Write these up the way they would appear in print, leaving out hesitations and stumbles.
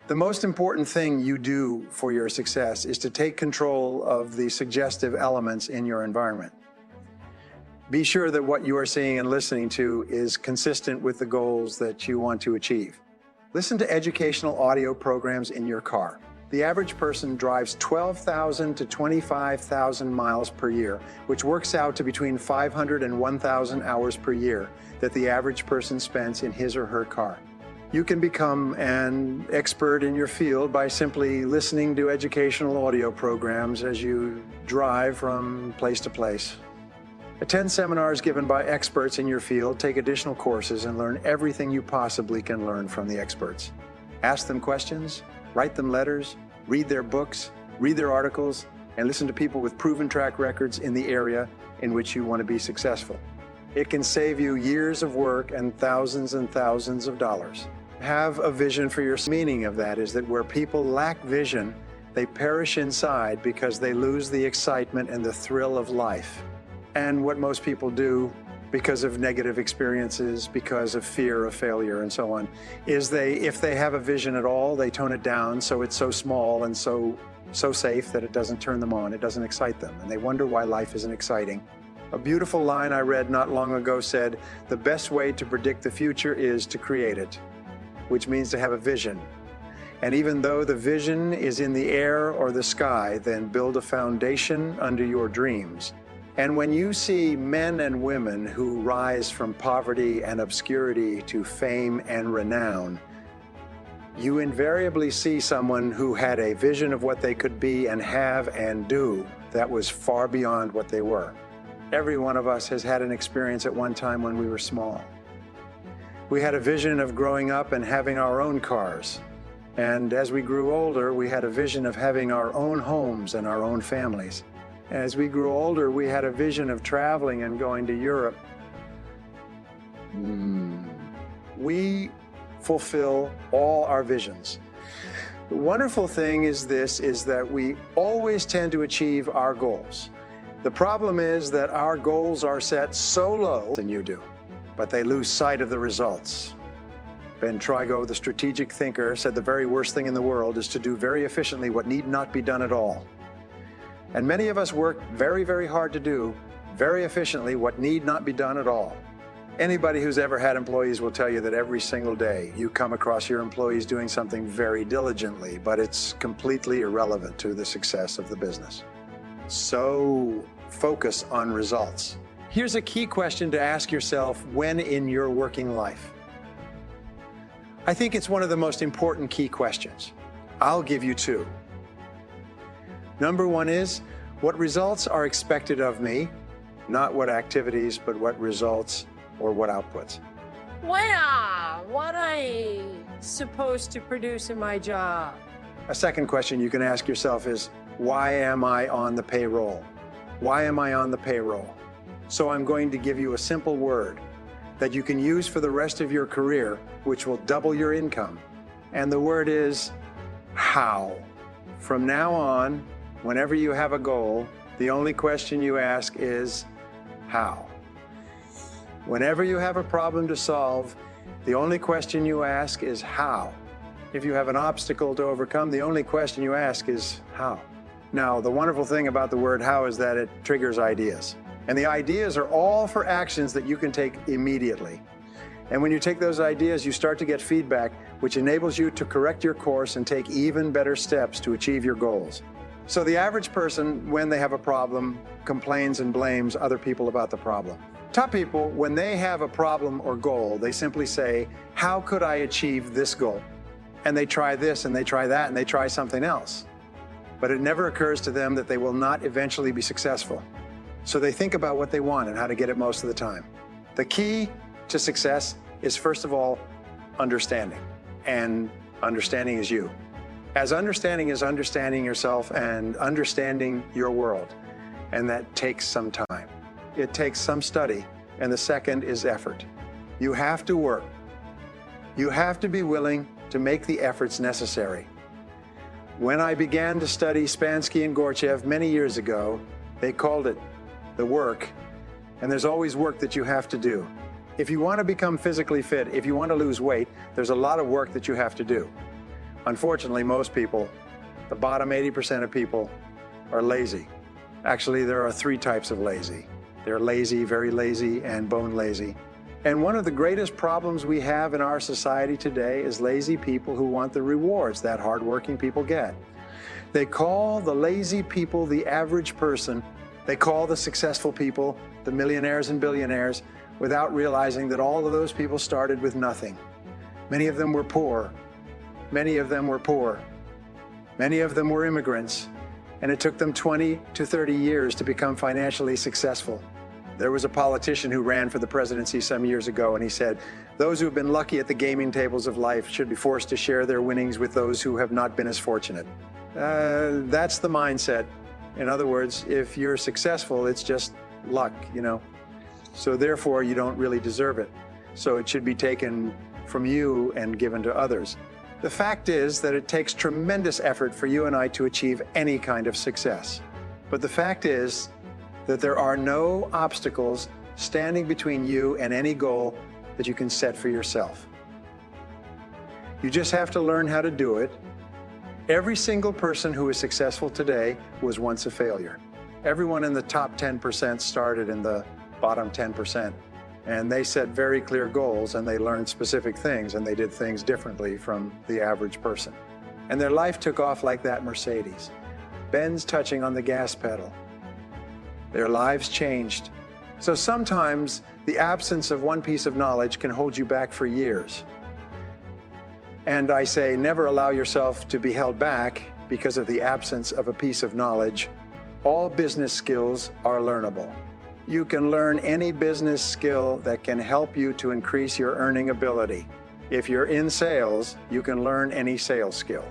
The most important thing you do for your success is to take control of the suggestive elements in your environment. Be sure that what you are seeing and listening to is consistent with the goals that you want to achieve. Listen to educational audio programs in your car. The average person drives 12,000 to 25,000 miles per year, which works out to between 500 and 1,000 hours per year that the average person spends in his or her car. You can become an expert in your field by simply listening to educational audio programs as you drive from place to place. Attend seminars given by experts in your field, take additional courses, and learn everything you possibly can learn from the experts. Ask them questions, write them letters, read their books, read their articles, and listen to people with proven track records in the area in which you want to be successful. It can save you years of work and thousands of dollars. Have a vision for your meaning of that is that where people lack vision, they perish inside because they lose the excitement and the thrill of life. And what most people do because of negative experiences, because of fear of failure and so on, is if they have a vision at all, they tone it down so it's so small and so safe that it doesn't turn them on, it doesn't excite them, and they wonder why life isn't exciting. A beautiful line I read not long ago said, "The best way to predict the future is to create it," which means to have a vision. And even though the vision is in the air or the sky, then build a foundation under your dreams. And when you see men and women who rise from poverty and obscurity to fame and renown, you invariably see someone who had a vision of what they could be and have and do that was far beyond what they were. Every one of us has had an experience at one time when we were small. We had a vision of growing up and having our own cars. And as we grew older, we had a vision of having our own homes and our own families. As we grew older, we had a vision of traveling and going to Europe. We fulfill all our visions. The wonderful thing is that we always tend to achieve our goals. The problem is that our goals are set so low than you do, but they lose sight of the results. Ben Trigo, the strategic thinker, said the very worst thing in the world is to do very efficiently what need not be done at all. And many of us work very, very hard to do very efficiently what need not be done at all. Anybody who's ever had employees will tell you that every single day you come across your employees doing something very diligently, but it's completely irrelevant to the success of the business. So focus on results. Here's a key question to ask yourself when in your working life. I think it's one of the most important key questions. I'll give you two. Number one is, what results are expected of me? Not what activities, but what results or what outputs. What I supposed to produce in my job? A second question you can ask yourself is, why am I on the payroll? Why am I on the payroll? So I'm going to give you a simple word that you can use for the rest of your career, which will double your income. And the word is how. From now on, whenever you have a goal, the only question you ask is how. Whenever you have a problem to solve, the only question you ask is how. If you have an obstacle to overcome, the only question you ask is how. Now, the wonderful thing about the word how is that it triggers ideas. And the ideas are all for actions that you can take immediately. And when you take those ideas, you start to get feedback, which enables you to correct your course and take even better steps to achieve your goals. So the average person, when they have a problem, complains and blames other people about the problem. Top people, when they have a problem or goal, they simply say, how could I achieve this goal? And they try this and they try that and they try something else. But it never occurs to them that they will not eventually be successful. So they think about what they want and how to get it most of the time. The key to success is, first of all, understanding. And understanding is you. As understanding is understanding yourself and understanding your world. And that takes some time. It takes some study. And the second is effort. You have to work. You have to be willing to make the efforts necessary. When I began to study Spansky and Gorchev many years ago, they called it the work. And there's always work that you have to do. If you want to become physically fit, if you want to lose weight, there's a lot of work that you have to do. Unfortunately, most people, the bottom 80% of people, are lazy. Actually, there are three types of lazy. They're lazy, very lazy, and bone lazy. And one of the greatest problems we have in our society today is lazy people who want the rewards that hardworking people get. They call the lazy people the average person. They call the successful people the millionaires and billionaires without realizing that all of those people started with nothing. Many of them were poor. Many of them were poor. Many of them were immigrants, and it took them 20 to 30 years to become financially successful. There was a politician who ran for the presidency some years ago, and he said, those who have been lucky at the gaming tables of life should be forced to share their winnings with those who have not been as fortunate. That's the mindset. In other words, if you're successful, it's just luck, you know. So therefore, you don't really deserve it. So it should be taken from you and given to others. The fact is that it takes tremendous effort for you and I to achieve any kind of success. But the fact is that there are no obstacles standing between you and any goal that you can set for yourself. You just have to learn how to do it. Every single person who is successful today was once a failure. Everyone in the top 10% started in the bottom 10%. And they set very clear goals, and they learned specific things, and they did things differently from the average person. And their life took off like that Mercedes. Benz touching on the gas pedal. Their lives changed. So sometimes the absence of one piece of knowledge can hold you back for years. And I say, never allow yourself to be held back because of the absence of a piece of knowledge. All business skills are learnable. You can learn any business skill that can help you to increase your earning ability. If you're in sales, you can learn any sales skill.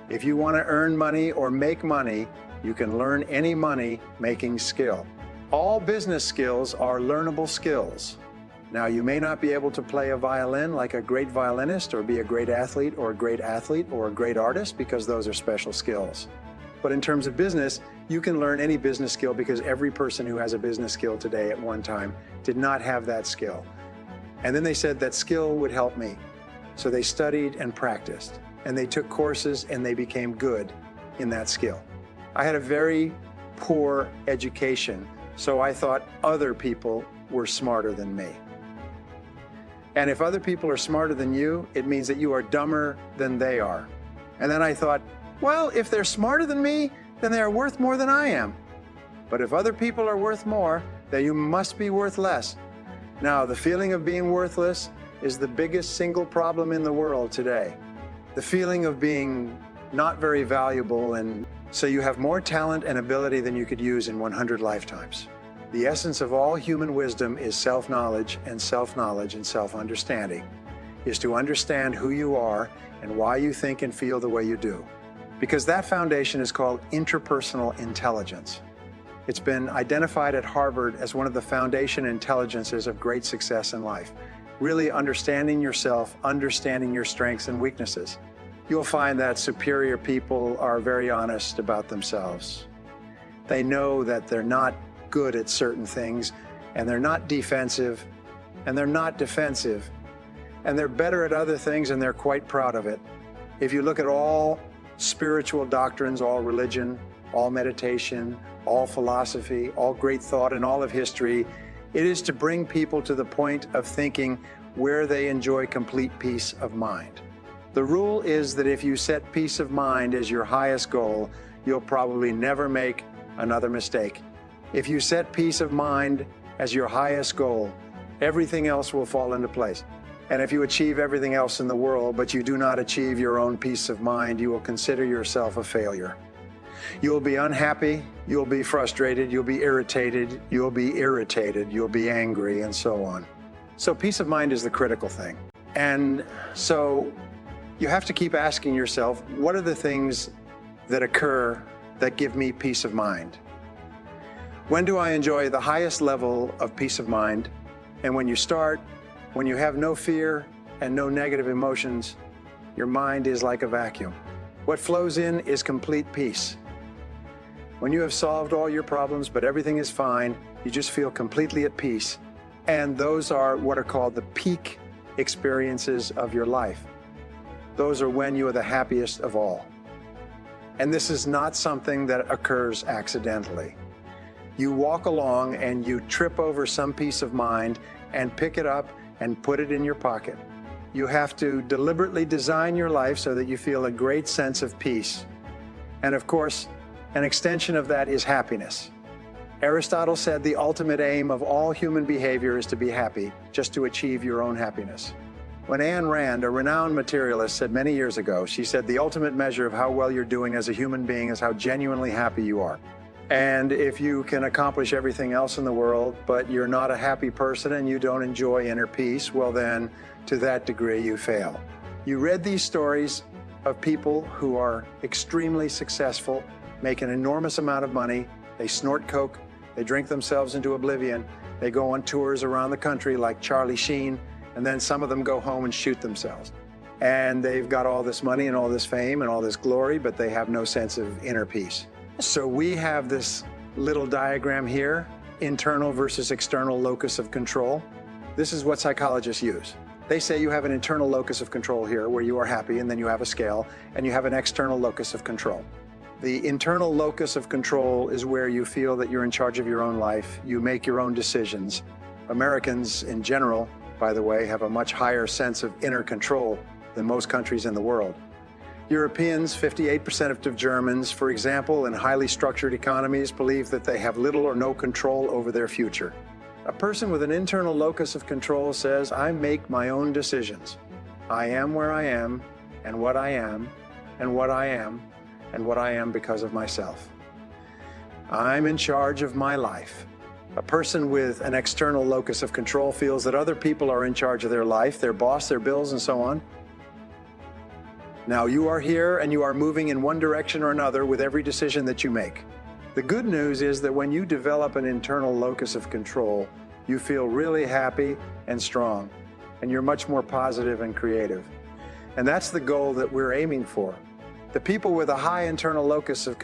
If you want to earn money or make money, you can learn any money-making skill. All business skills are learnable skills. Now, you may not be able to play a violin like a great violinist, or be a great athlete or a great athlete or a great artist, because those are special skills. But in terms of business, you can learn any business skill, because every person who has a business skill today at one time did not have that skill. And then they said that skill would help me. So they studied and practiced, and they took courses, and they became good in that skill. I had a very poor education, so I thought other people were smarter than me. And if other people are smarter than you, it means that you are dumber than they are. And then I thought, well, if they're smarter than me, then they are worth more than I am. But if other people are worth more, then you must be worth less. Now, the feeling of being worthless is the biggest single problem in the world today. The feeling of being not very valuable, and so you have more talent and ability than you could use in 100 lifetimes. The essence of all human wisdom is self-knowledge and self-understanding, is to understand who you are and why you think and feel the way you do. Because that foundation is called interpersonal intelligence. It's been identified at Harvard as one of the foundation intelligences of great success in life. Really understanding yourself, understanding your strengths and weaknesses. You'll find that superior people are very honest about themselves. They know that they're not good at certain things, and they're not defensive, and they're not defensive, and they're better at other things, and they're quite proud of it. If you look at all spiritual doctrines, all religion, all meditation, all philosophy, all great thought, and all of history, it is to bring people to the point of thinking where they enjoy complete peace of mind. The rule is that if you set peace of mind as your highest goal, you'll probably never make another mistake. If you set peace of mind as your highest goal, everything else will fall into place. And if you achieve everything else in the world, but you do not achieve your own peace of mind, you will consider yourself a failure. You'll be unhappy, you'll be frustrated, you'll be irritated, you'll be angry, and so on. So peace of mind is the critical thing. And so you have to keep asking yourself, what are the things that occur that give me peace of mind? When do I enjoy the highest level of peace of mind? And when you start, when you have no fear and no negative emotions, your mind is like a vacuum. What flows in is complete peace. When you have solved all your problems, but everything is fine, you just feel completely at peace. And those are what are called the peak experiences of your life. those are when you are the happiest of all. And this is not something that occurs accidentally. You walk along and you trip over some piece of mind and pick it up and put it in your pocket. You have to deliberately design your life so that you feel a great sense of peace. And of course, an extension of that is happiness. Aristotle said the ultimate aim of all human behavior is to be happy, just to achieve your own happiness. When Ayn Rand, a renowned materialist, said many years ago, she said the ultimate measure of how well you're doing as a human being is how genuinely happy you are. And if you can accomplish everything else in the world, but you're not a happy person and you don't enjoy inner peace, well then, to that degree, you fail. You read these stories of people who are extremely successful, make an enormous amount of money, they snort coke, they drink themselves into oblivion, they go on tours around the country like Charlie Sheen, and then some of them go home and shoot themselves. And they've got all this money and all this fame and all this glory, but they have no sense of inner peace. So we have this little diagram here, internal versus external locus of control. This is what psychologists use. They say you have an internal locus of control here where you are happy, and then you have a scale, and you have an external locus of control. The internal locus of control is where you feel that you're in charge of your own life. You make your own decisions. Americans in general, by the way, have a much higher sense of inner control than most countries in the world. Europeans, 58% of Germans, for example, in highly structured economies, believe that they have little or no control over their future. A person with an internal locus of control says, I make my own decisions. I am where I am, and what I am, and what I am, and what I am because of myself. I'm in charge of my life. A person with an external locus of control feels that other people are in charge of their life, their boss, their bills, and so on. Now, you are here and you are moving in one direction or another with every decision that you make. The good news is that when you develop an internal locus of control, you feel really happy and strong, and you're much more positive and creative. And that's the goal that we're aiming for. The people with a high internal locus of